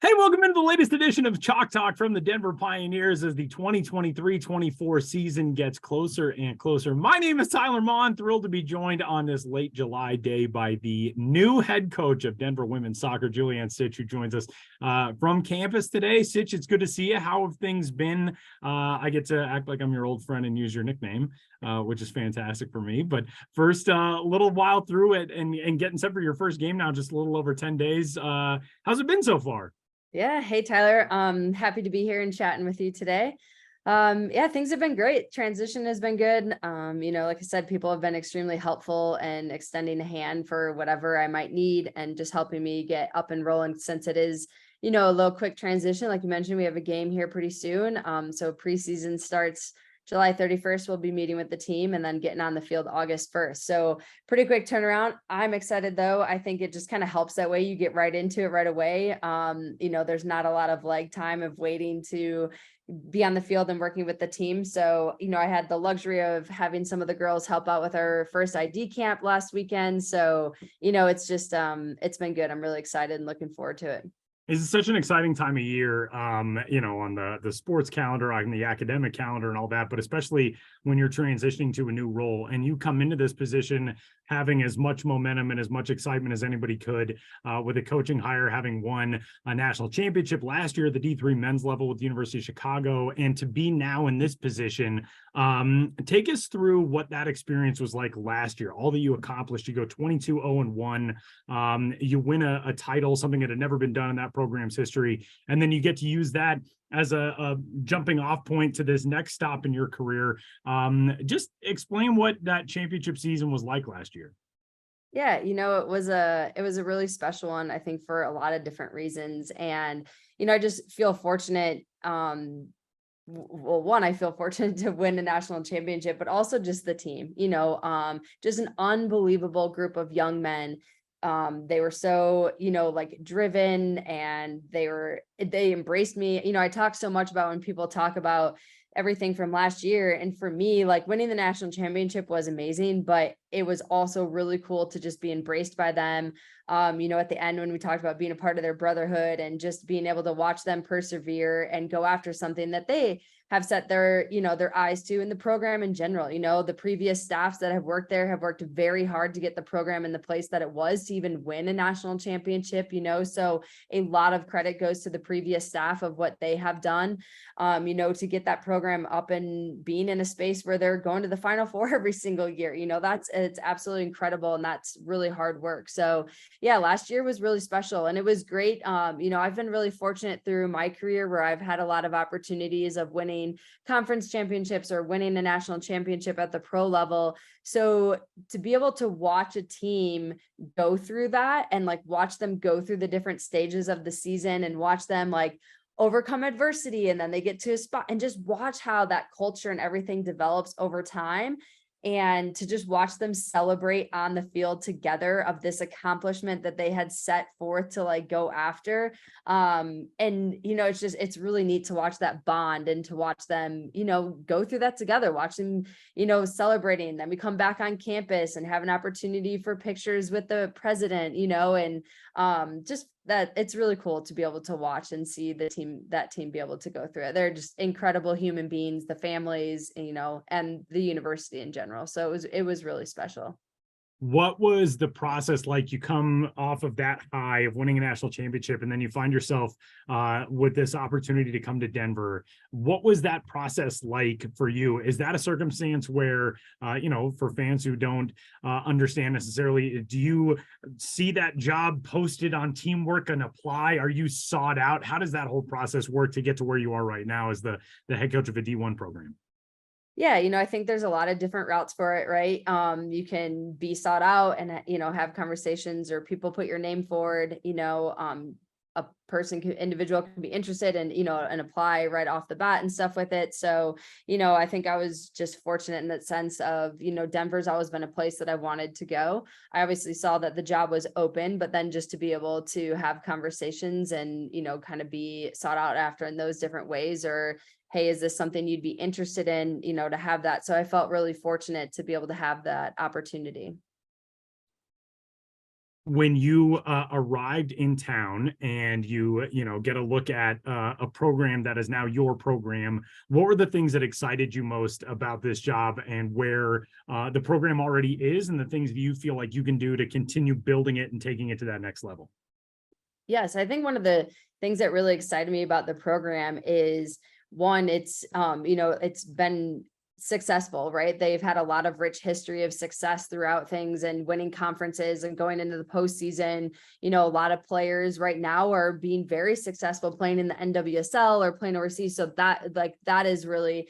Hey, welcome into the latest edition of Chalk Talk from the Denver Pioneers as the 2023-24 season gets closer and closer. My name is Tyler Maun, thrilled to be joined on this late July day by the new head coach of Denver women's soccer, Julianne Sitch, who joins us from campus today. Sitch, it's good to see you. How have things been? I get to act like I'm your old friend and use your nickname, which is fantastic for me. But first, a little while through it and getting set for your first game now, just a little over 10 days. How's it been so far? Yeah. Hey, Tyler. Happy to be here and chatting with you today. Yeah, things have been great. Transition has been good. Like I said, people have been extremely helpful and extending a hand for whatever I might need and just helping me get up and rolling since it is, a little quick transition. Like you mentioned, we have a game here pretty soon. So preseason starts July 31st. We'll be meeting with the team and then getting on the field August 1st. So pretty quick turnaround. I'm excited though. I think it just kind of helps that way. You get right into it right away. There's not a lot of leg time of waiting to be on the field and working with the team. So, I had the luxury of having some of the girls help out with our first ID camp last weekend. So, it's just, it's been good. I'm really excited and looking forward to it. It's such an exciting time of year, on the sports calendar, on the academic calendar and all that, but especially when you're transitioning to a new role and you come into this position having as much momentum and as much excitement as anybody could, with a coaching hire, having won a national championship last year at the D3 men's level with the University of Chicago, and to be now in this position. Take us through what that experience was like last year, all that you accomplished. You go 22-0-1, you win a title, something that had never been done in that program's history, and then you get to use that as a jumping off point to this next stop in your career. Just explain what that championship season was like last year. Yeah, it was a really special one, I think, for a lot of different reasons. And, I just feel fortunate. Well, one, I feel fortunate to win a national championship, but also just the team, just an unbelievable group of young men. They were so, driven, and they embraced me. I talk so much about when people talk about everything from last year. And for me, like, winning the national championship was amazing, but it was also really cool to just be embraced by them. At the end, when we talked about being a part of their brotherhood and just being able to watch them persevere and go after something that they have set their eyes to in the program in general. The previous staffs that have worked there have worked very hard to get the program in the place that it was to even win a national championship, so a lot of credit goes to the previous staff of what they have done, to get that program up and being in a space where they're going to the Final Four every single year. It's absolutely incredible, and that's really hard work. So yeah, last year was really special, and it was great. I've been really fortunate through my career where I've had a lot of opportunities of winning conference championships or winning a national championship at the pro level. So to be able to watch a team go through that and watch them go through the different stages of the season and watch them overcome adversity, and then they get to a spot, and just watch how that culture and everything develops over time, and to just watch them celebrate on the field together of this accomplishment that they had set forth to go after. It's really neat to watch that bond and to watch them, go through that together, watch them, celebrating. Then we come back on campus and have an opportunity for pictures with the president, and just that it's really cool to be able to watch and see that team be able to go through it. They're just incredible human beings, the families, and the university in general. So it was really special. What was the process like? You come off of that high of winning a national championship, and then you find yourself with this opportunity to come to Denver. What was that process like for you? Is that a circumstance where, for fans who don't understand necessarily, do you see that job posted on Teamwork and apply? Are you sought out? How does that whole process work to get to where you are right now as the head coach of a D1 program? Yeah, I think there's a lot of different routes for it, right? You can be sought out and, have conversations, or people put your name forward, a individual can be interested and, and apply right off the bat and stuff with it. So, I think I was just fortunate in that sense of, Denver's always been a place that I wanted to go. I obviously saw that the job was open, but then just to be able to have conversations and, kind of be sought out after in those different ways, or, hey, is this something you'd be interested in, to have that. So I felt really fortunate to be able to have that opportunity. when you arrived in town and you get a look at a program that is now your program, what were the things that excited you most about this job, and where the program already is, and the things that you feel like you can do to continue building it and taking it to that next level? Yes, I think one of the things that really excited me about the program is one, it's been successful, right? They've had a lot of rich history of success throughout things and winning conferences and going into the postseason. A lot of players right now are being very successful playing in the NWSL or playing overseas. So that is really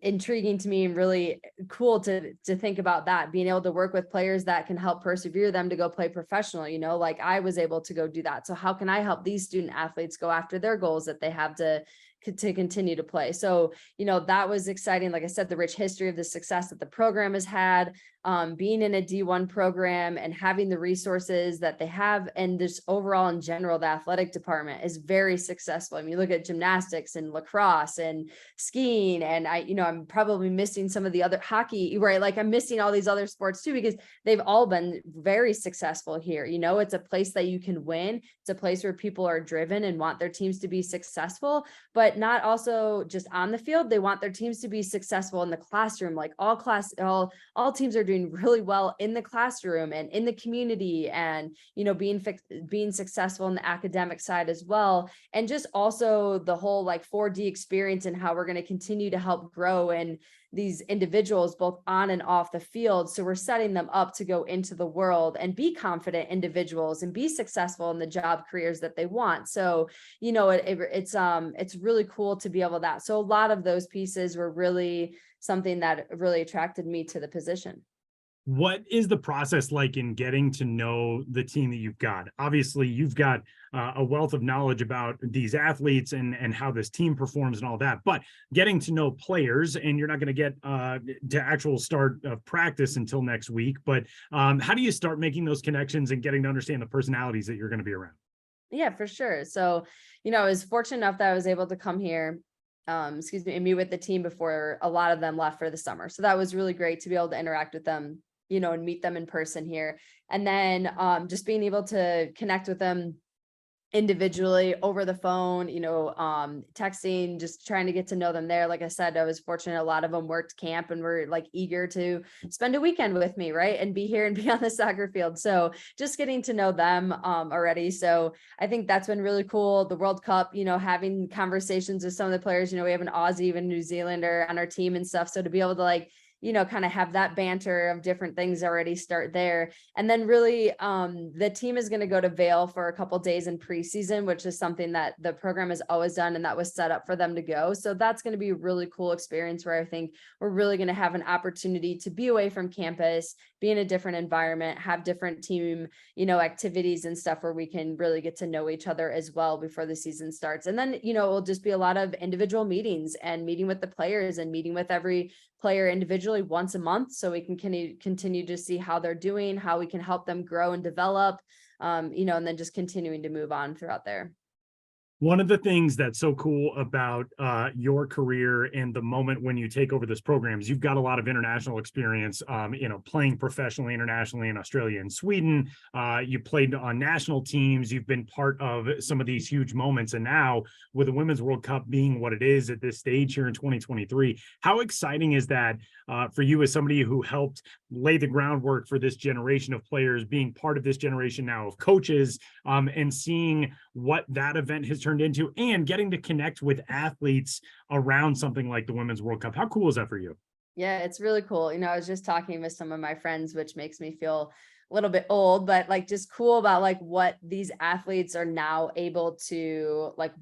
intriguing to me and really cool to think about that, being able to work with players that can help persevere them to go play professional. Like I was able to go do that, so how can I help these student athletes go after their goals that they have to continue to play? So that was exciting. Like I said, the rich history of the success that the program has had, being in a D1 program and having the resources that they have, and just overall in general, the athletic department is very successful. I mean, you look at gymnastics and lacrosse and skiing, and I'm probably missing some of the other hockey, right? Like I'm missing all these other sports too, because they've all been very successful here. It's a place that you can win. It's a place where people are driven and want their teams to be successful, but not also just on the field. They want their teams to be successful in the classroom. Like all teams are doing really well in the classroom and in the community, and being successful in the academic side as well. And just also the whole like 4D experience and how we're going to continue to help grow and these individuals both on and off the field. So we're setting them up to go into the world and be confident individuals and be successful in the job careers that they want. So it's really cool to be able to that. So a lot of those pieces were really something that really attracted me to the position. What is the process like in getting to know the team that you've got? Obviously, you've got a wealth of knowledge about these athletes and how this team performs and all that, but getting to know players, and you're not going to get to actual start of practice until next week. But how do you start making those connections and getting to understand the personalities that you're going to be around? Yeah, for sure. So, I was fortunate enough that I was able to come here, and meet with the team before a lot of them left for the summer. So that was really great to be able to interact with them, and meet them in person here. And then just being able to connect with them individually over the phone, texting, just trying to get to know them there. Like I said, I was fortunate. A lot of them worked camp and were like eager to spend a weekend with me, right? And be here and be on the soccer field. So just getting to know them already. So I think that's been really cool. The World Cup, having conversations with some of the players, we have an Aussie, even New Zealander on our team and stuff. So to be able to kind of have that banter of different things already start there. And then really the team is going to go to Vail for a couple days in preseason, which is something that the program has always done, and that was set up for them to go. So that's going to be a really cool experience where I think we're really going to have an opportunity to be away from campus, be in a different environment, have different team, activities and stuff where we can really get to know each other as well before the season starts. And then, it will just be a lot of individual meetings and meeting with the players and meeting with every player individually once a month, so we can continue to see how they're doing, how we can help them grow and develop, and then just continuing to move on throughout there. One of the things that's so cool about your career and the moment when you take over this program is you've got a lot of international experience, playing professionally internationally in Australia and Sweden. You played on national teams. You've been part of some of these huge moments. And now with the Women's World Cup being what it is at this stage here in 2023, how exciting is that for you as somebody who helped lay the groundwork for this generation of players, being part of this generation now of coaches, and seeing what that event has turned into and getting to connect with athletes around something like the Women's World Cup? How cool is that for you? Yeah, it's really cool. I was just talking with some of my friends, which makes me feel a little bit old, but like just cool about like what these athletes are now able to like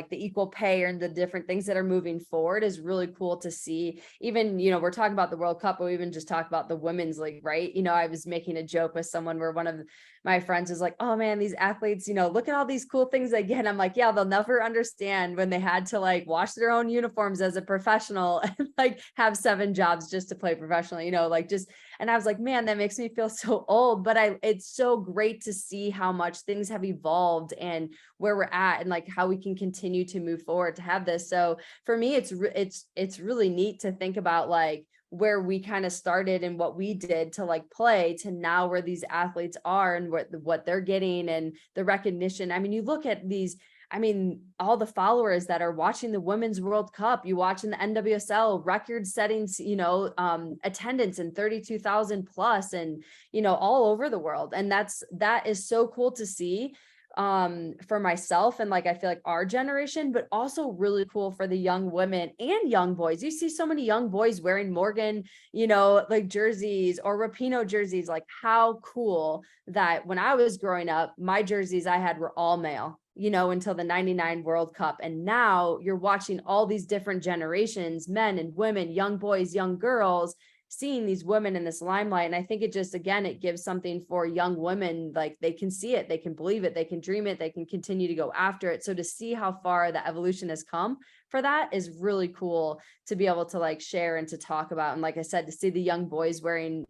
the equal pay and the different things that are moving forward is really cool to see. Even, we're talking about the World Cup, but we even just talk about the women's league, right? I was making a joke with someone where one of my friends was like, oh man, these athletes, look at all these cool things they get. I'm like, yeah, they'll never understand when they had to like wash their own uniforms as a professional and like have 7 jobs just to play professionally, and I was like, man, that makes me feel so old, but it's so great to see how much things have evolved and where we're at and like how we can continue to move forward to have this. So for me, it's really neat to think about like where we kind of started and what we did to like play to now where these athletes are and what they're getting and the recognition. I mean, you look at these, I mean, all the followers that are watching the Women's World Cup, you watching the NWSL record settings, attendance in 32,000 plus and, all over the world. And that is so cool to see for myself and like I feel like our generation, but also really cool for the young women and young boys. You see so many young boys wearing Morgan, like jerseys or Rapinoe jerseys. Like how cool that when I was growing up, my jerseys I had were all male, until the 99 World Cup. And now you're watching all these different generations, men and women, young boys, young girls, seeing these women in this limelight. And I think it just, again, it gives something for young women, like they can see it, they can believe it, they can dream it, they can continue to go after it. So to see how far the evolution has come for that is really cool to be able to like share and to talk about. And like I said, to see the young boys wearing,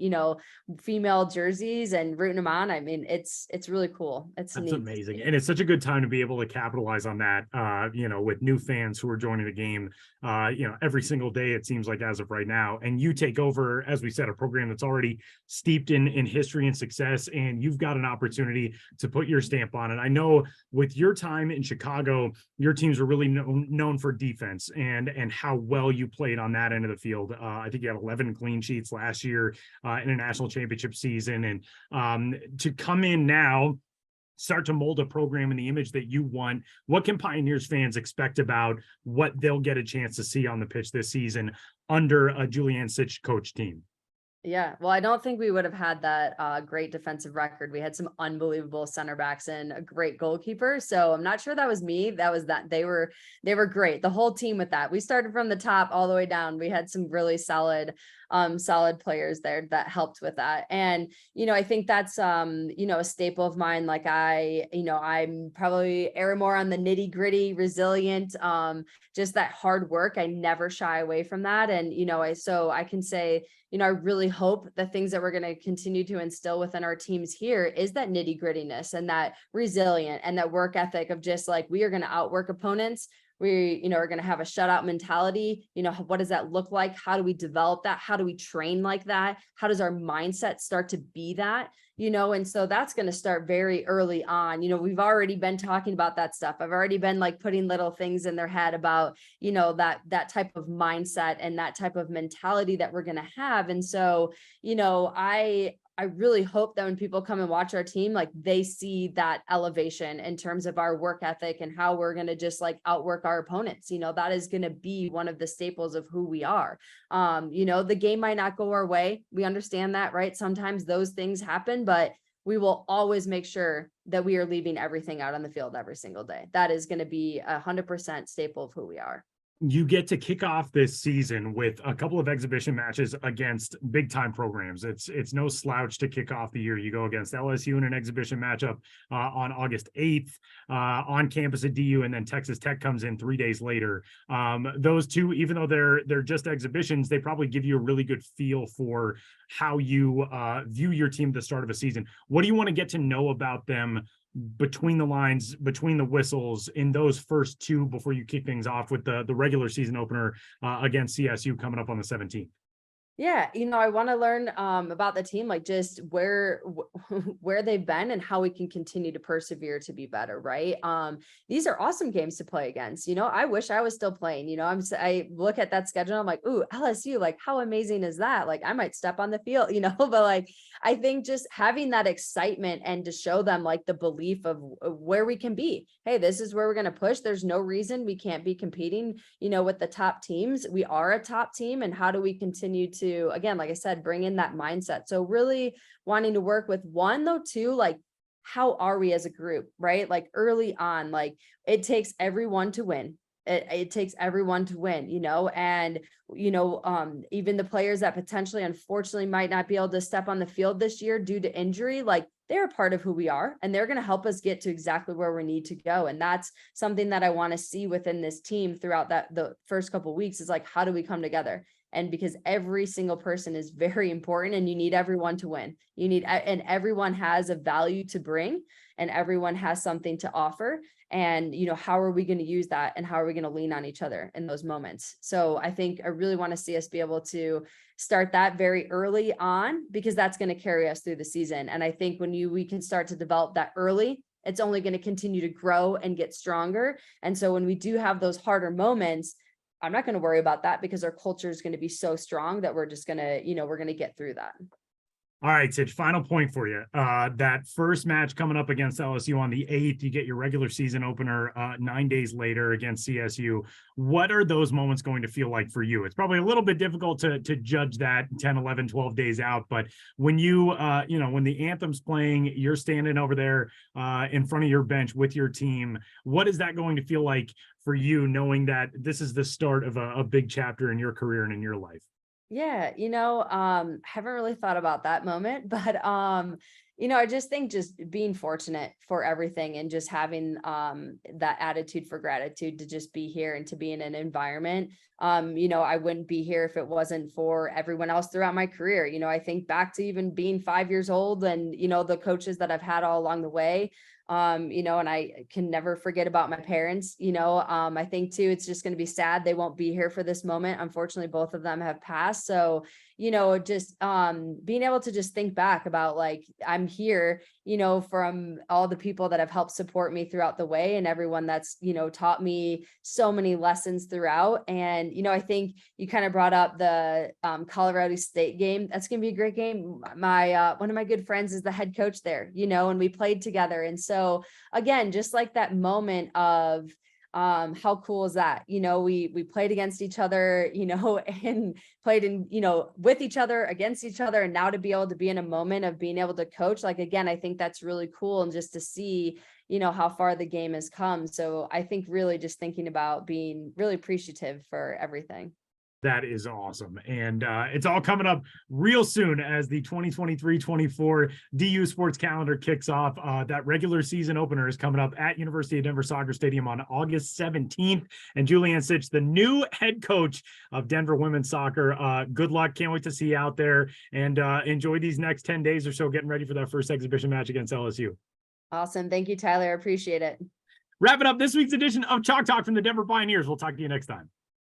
female jerseys and rooting them on. I mean, it's really cool. That's neat. Amazing. And it's such a good time to be able to capitalize on that, with new fans who are joining the game, every single day, it seems like as of right now. And you take over, as we said, a program that's already steeped in history and success, and you've got an opportunity to put your stamp on it. I know with your time in Chicago, your teams were really known for defense and how well you played on that end of the field. I think you had 11 clean sheets last year in a national championship season. And to come in now, start to mold a program in the image that you want, what can Pioneers fans expect about what they'll get a chance to see on the pitch this season under a Julianne Sitch coach team? Yeah, well, I don't think we would have had that great defensive record. We had some unbelievable center backs and a great goalkeeper. So I'm not sure that was me. That was that they were great. The whole team with that. We started from the top all the way down. We had some really solid players there that helped with that. And, I think that's, a staple of mine. Like I'm probably err more on the nitty gritty, resilient, just that hard work. I never shy away from that. And, so I can say, I really hope the things that we're going to continue to instill within our teams here is that nitty grittiness and that resilient and that work ethic of just like, we are going to outwork opponents. We, are going to have a shutout mentality. What does that look like? How do we develop that? How do we train like that? How does our mindset start to be that? And so that's going to start very early on. We've already been talking about that stuff. I've already been like putting little things in their head about, that type of mindset and that type of mentality that we're going to have. And so, I really hope that when people come and watch our team, like they see that elevation in terms of our work ethic and how we're going to just like outwork our opponents. That is going to be one of the staples of who we are. The game might not go our way. We understand that, right? Sometimes those things happen, but we will always make sure that we are leaving everything out on the field every single day. That is going to be 100% staple of who we are. You get to kick off this season with a couple of exhibition matches against big time programs. It's no slouch to kick off the year. You go against LSU in an exhibition matchup on August 8th on campus at DU, and then Texas Tech comes in 3 days later. Those two, even though they're just exhibitions, they probably give you a really good feel for how you view your team at the start of a season. What do you want to get to know about them between the lines, between the whistles in those first two before you kick things off with the regular season opener against CSU coming up on the 17th? Yeah, I want to learn about the team, like just where they've been and how we can continue to persevere to be better, right? These are awesome games to play against. I wish I was still playing. I look at that schedule, I'm like, ooh, LSU, like how amazing is that? Like I might step on the field, but like I think just having that excitement and to show them like the belief of where we can be. Hey, this is where we're going to push. There's no reason we can't be competing, with the top teams. We are a top team, and how do we continue to, again, like I said, bring in that mindset. So really wanting to work with two, like, how are we as a group, right? Like early on, like it takes everyone to win. It takes everyone to win, and, even the players that potentially, unfortunately, might not be able to step on the field this year due to injury, like they're a part of who we are, and they're going to help us get to exactly where we need to go. And that's something that I want to see within this team throughout the first couple of weeks is like, how do we come together? And because every single person is very important and you need everyone to win, and everyone has a value to bring and everyone has something to offer. And, how are we going to use that, and how are we going to lean on each other in those moments? So I think I really want to see us be able to start that very early on, because that's going to carry us through the season. And I think when we can start to develop that early, it's only going to continue to grow and get stronger. And so when we do have those harder moments, I'm not going to worry about that, because our culture is going to be so strong that we're just going to, we're going to get through that. All right, Sitch, final point for you. That first match coming up against LSU on the 8th, you get your regular season opener 9 days later against CSU. What are those moments going to feel like for you? It's probably a little bit difficult to judge that 10, 11, 12 days out, but when when the anthem's playing, you're standing over there in front of your bench with your team, what is that going to feel like for you, knowing that this is the start of a big chapter in your career and in your life? Yeah, haven't really thought about that moment, but I just think just being fortunate for everything, and just having that attitude for gratitude to just be here and to be in an environment. I wouldn't be here if it wasn't for everyone else throughout my career. I think back to even being 5 years old, and the coaches that I've had all along the way. And I can never forget about my parents. I think too, it's just going to be sad they won't be here for this moment. Unfortunately, both of them have passed. So, just being able to just think back about, like, I'm here, from all the people that have helped support me throughout the way, and everyone that's, taught me so many lessons throughout. And, I think you kind of brought up the Colorado State game. That's going to be a great game. My one of my good friends is the head coach there, and we played together. And so again, just like that moment of how cool is that? We played against each other, and played in, with each other, against each other. And now to be able to be in a moment of being able to coach, like, again, I think that's really cool. And just to see, how far the game has come. So I think really just thinking about being really appreciative for everything. That is awesome. And it's all coming up real soon as the 2023-24 DU sports calendar kicks off. That regular season opener is coming up at University of Denver Soccer Stadium on August 17th. And Julianne Sitch, the new head coach of Denver women's soccer. Good luck. Can't wait to see you out there, and enjoy these next 10 days or so getting ready for that first exhibition match against LSU. Awesome. Thank you, Tyler. I appreciate it. Wrapping up this week's edition of Chalk Talk from the Denver Pioneers. We'll talk to you next time.